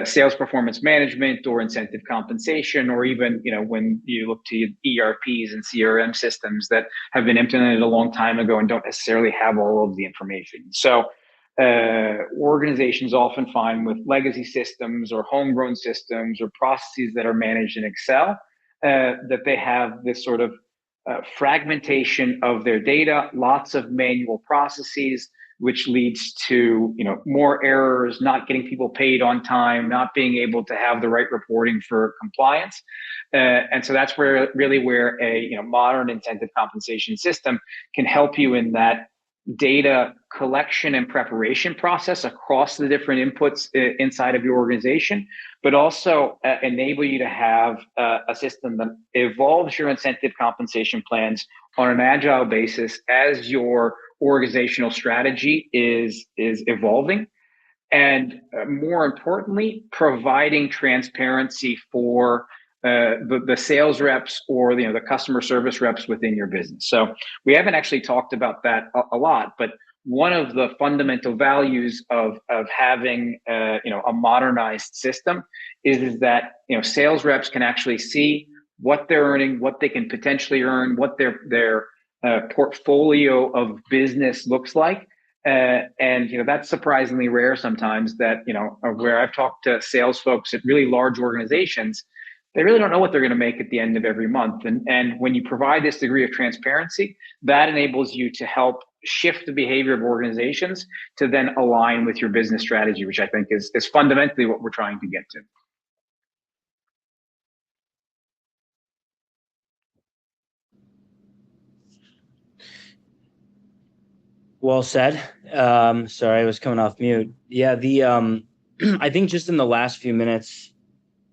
sales performance management or incentive compensation, or even when you look to ERPs and CRM systems that have been implemented a long time ago and don't necessarily have all of the information. So organizations often find with legacy systems or homegrown systems or processes that are managed in Excel that they have this sort of fragmentation of their data, lots of manual processes, which leads to more errors, not getting people paid on time, not being able to have the right reporting for compliance. And so that's where a modern incentive compensation system can help you in that data collection and preparation process across the different inputs inside of your organization, but also enable you to have a system that evolves your incentive compensation plans on an agile basis as your organizational strategy is evolving. And more importantly, providing transparency for the sales reps or the customer service reps within your business. So we haven't actually talked about that a lot, but one of the fundamental values of having a modernized system is that sales reps can actually see what they're earning, what they can potentially earn, what their portfolio of business looks like. And that's surprisingly rare sometimes, that where I've talked to sales folks at really large organizations, they really don't know what they're going to make at the end of every month. And when you provide this degree of transparency, that enables you to help shift the behavior of organizations to then align with your business strategy, which I think is fundamentally what we're trying to get to. Well said. Sorry, I was coming off mute. Yeah, I think just in the last few minutes,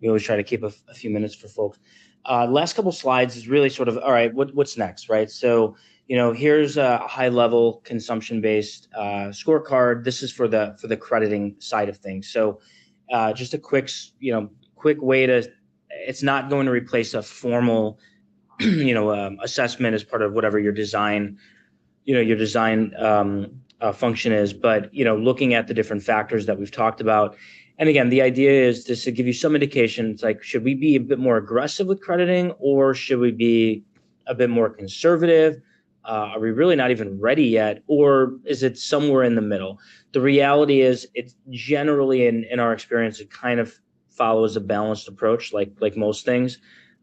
we always try to keep a few minutes for folks. Last couple slides is really sort of, all right, what's next, right? So, here's a high level consumption-based scorecard. This is for the crediting side of things. So just a quick way to, it's not going to replace a formal, assessment as part of whatever your design function is, but looking at the different factors that we've talked about. And again, the idea is just to give you some indication. It's like, should we be a bit more aggressive with crediting, or should we be a bit more conservative? Are we really not even ready yet, or is it somewhere in the middle? The reality is, it's generally in our experience, it kind of follows a balanced approach, like most things.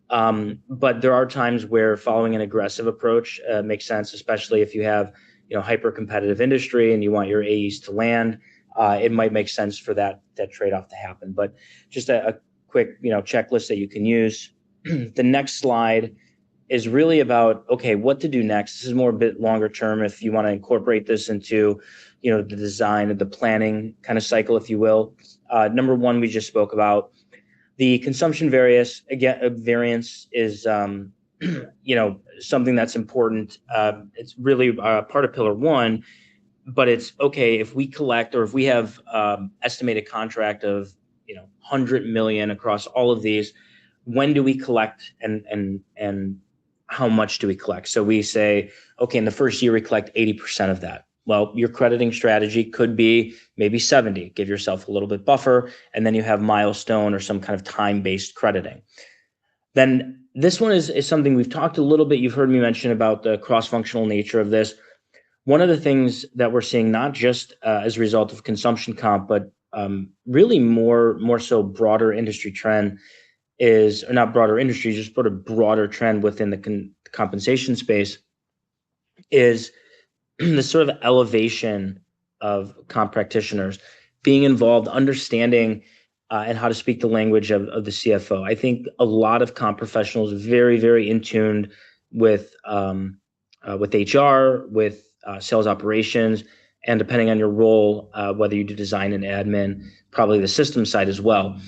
But there are times where following an aggressive approach makes sense, especially if you have, hyper competitive industry and you want your AEs to land. It might make sense for that trade-off to happen. But just a quick, checklist that you can use. The next slide is really about, okay, what to do next. This is more a bit longer term if you want to incorporate this into, the design of the planning kind of cycle, if you will. Number one, we just spoke about. The consumption variance is, something that's important. It's really part of pillar one, but it's okay if we collect, or if we have estimated contract of, 100 million across all of these, when do we collect and how much do we collect? So we say, okay, in the first year, we collect 80% of that. Well, your crediting strategy could be maybe 70, give yourself a little bit buffer, and then you have milestone or some kind of time-based crediting. Then this one is something we've talked a little bit. You've heard me mention about the cross-functional nature of this. One of the things that we're seeing, not just as a result of consumption comp, but really more so broader industry trend is, or not broader industry, just sort of broader trend within the compensation space, is the sort of elevation of comp practitioners being involved, understanding and how to speak the language of the CFO. I think a lot of comp professionals are very, very in tune with HR, with sales operations, and depending on your role, whether you do design and admin, probably the system side as well.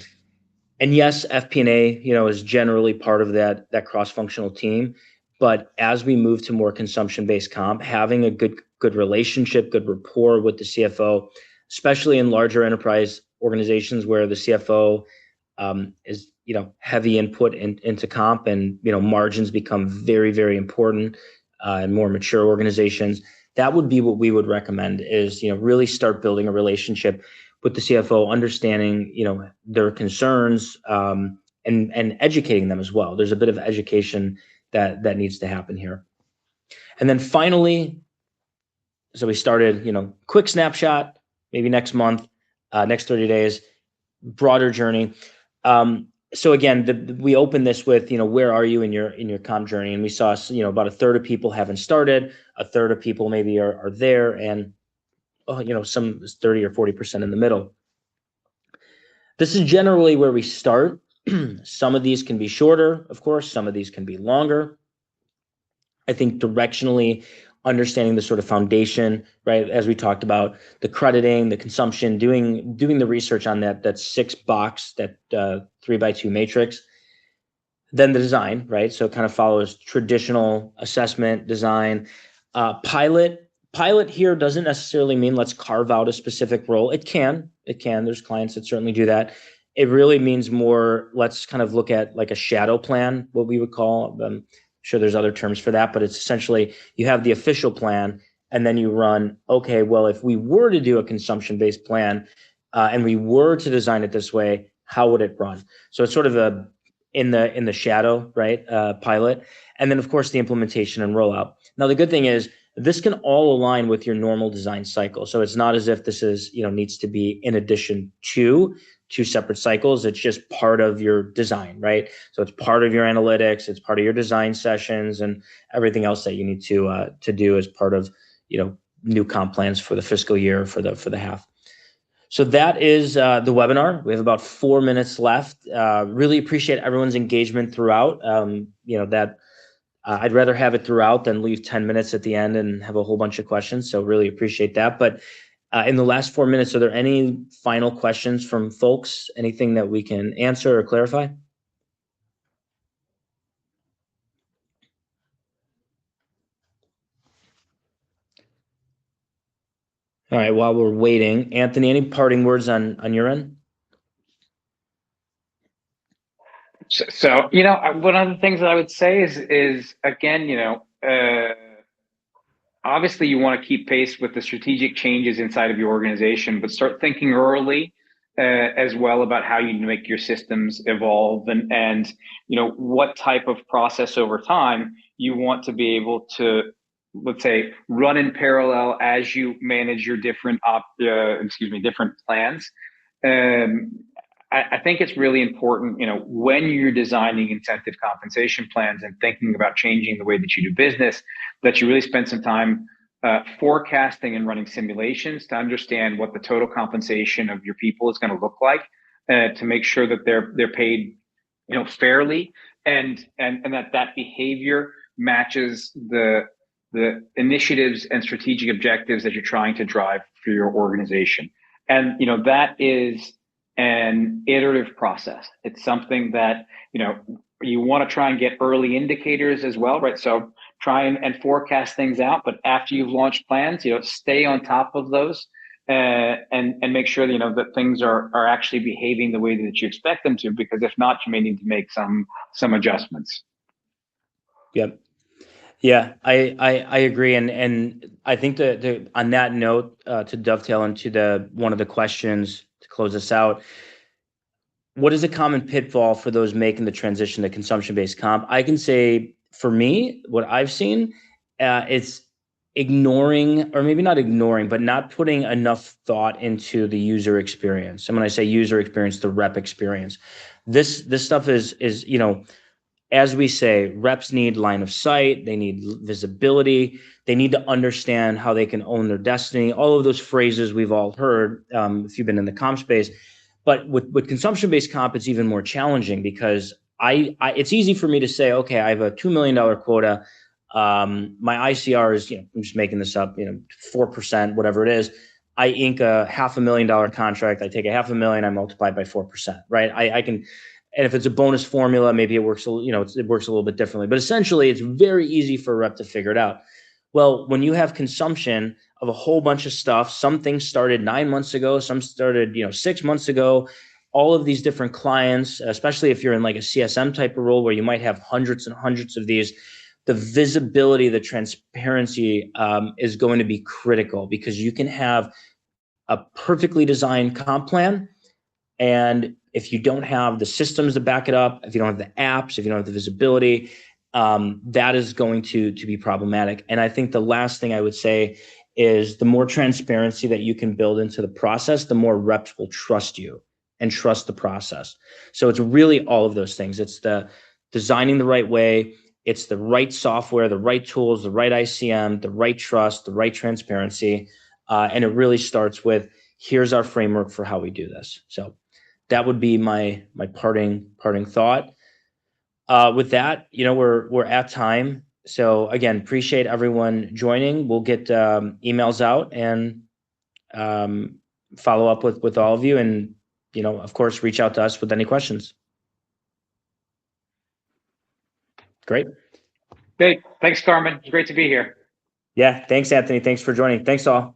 And yes, FP&A, is generally part of that cross-functional team. But as we move to more consumption-based comp, having a good relationship, good rapport with the CFO, especially in larger enterprise organizations where the CFO is, heavy input into comp, and margins become very, very important in more mature organizations. That would be what we would recommend, is really start building a relationship with the CFO, understanding their concerns, and educating them as well. There's a bit of education that needs to happen here. And then finally, so we started, quick snapshot, maybe next month, next 30 days, broader journey. So again, we opened this with, where are you in your comp journey? And we saw, about a third of people haven't started, a third of people maybe are there, and some 30 or 40% in the middle. This is generally where we start. Some of these can be shorter, of course, some of these can be longer. I think directionally understanding the sort of foundation, right? As we talked about, the crediting, the consumption, doing the research on that 6 box, that 3x2 matrix. Then the design, right? So it kind of follows traditional assessment, design. Pilot here doesn't necessarily mean let's carve out a specific role. It can. There's clients that certainly do that. It really means more, let's kind of look at like a shadow plan, what we would call. I'm sure there's other terms for that, but it's essentially you have the official plan and then you run, okay, well, if we were to do a consumption-based plan and we were to design it this way, how would it run? So it's sort of a in the shadow, right? Pilot. And then of course the implementation and rollout. Now the good thing is this can all align with your normal design cycle. So it's not as if this is, needs to be in addition to 2 separate cycles. It's just part of your design, right? So it's part of your analytics, it's part of your design sessions and everything else that you need to do as part of, new comp plans for the fiscal year, for the half. So that is the webinar. We have about 4 minutes left. Really appreciate everyone's engagement throughout. I'd rather have it throughout than leave 10 minutes at the end and have a whole bunch of questions. So really appreciate that. But in the last 4 minutes, are there any final questions from folks? Anything that we can answer or clarify? All right, while we're waiting, Anthony, any parting words on your end? So one of the things that I would say is again, obviously you want to keep pace with the strategic changes inside of your organization, but start thinking early as well about how you make your systems evolve and what type of process over time you want to be able to, let's say, run in parallel as you manage your different different plans. I think it's really important, when you're designing incentive compensation plans and thinking about changing the way that you do business, that you really spend some time forecasting and running simulations to understand what the total compensation of your people is going to look like, to make sure that they're paid, fairly, and that behavior matches the initiatives and strategic objectives that you're trying to drive for your organization. And that is an iterative process. It's something that you want to try and get early indicators as well, right? So try and forecast things out, but after you've launched plans, stay on top of those and make sure that things are actually behaving the way that you expect them to, because if not, you may need to make some adjustments. Yep. Yeah, I agree, and I think that on that note, to dovetail into one of the questions to close us out, what is a common pitfall for those making the transition to consumption-based comp? I can say for me, what I've seen, it's ignoring, or maybe not ignoring, but not putting enough thought into the user experience. And when I say user experience, the rep experience, this stuff is as we say, reps need line of sight, they need visibility, they need to understand how they can own their destiny, all of those phrases we've all heard if you've been in the comp space. But with consumption-based comp, it's even more challenging because it's easy for me to say, okay, I have a $2 million quota. My ICR is, I'm just making this up, 4%, whatever it is. I ink a $500,000 contract. I take a $500,000, I multiply it by 4%, right? I can. And if it's a bonus formula, maybe it works, it works a little bit differently. But essentially, it's very easy for a rep to figure it out. Well, when you have consumption of a whole bunch of stuff, some things started 9 months ago, some started 6 months ago. All of these different clients, especially if you're in like a CSM type of role where you might have hundreds and hundreds of these, the visibility, the transparency is going to be critical, because you can have a perfectly designed comp plan, and if you don't have the systems to back it up, if you don't have the apps, if you don't have the visibility, that is going to be problematic. And I think the last thing I would say is the more transparency that you can build into the process, the more reps will trust you. and trust the process. So it's really all of those things. It's the designing the right way. It's the right software, the right tools, the right ICM, the right trust, the right transparency. And it really starts with, here's our framework for how we do this. So that would be my parting thought. With that, we're at time. So again, appreciate everyone joining. We'll get emails out and follow up with all of you, and of course, reach out to us with any questions. Great. Great. Thanks, Carmen. Great to be here. Yeah. Thanks, Anthony. Thanks for joining. Thanks all.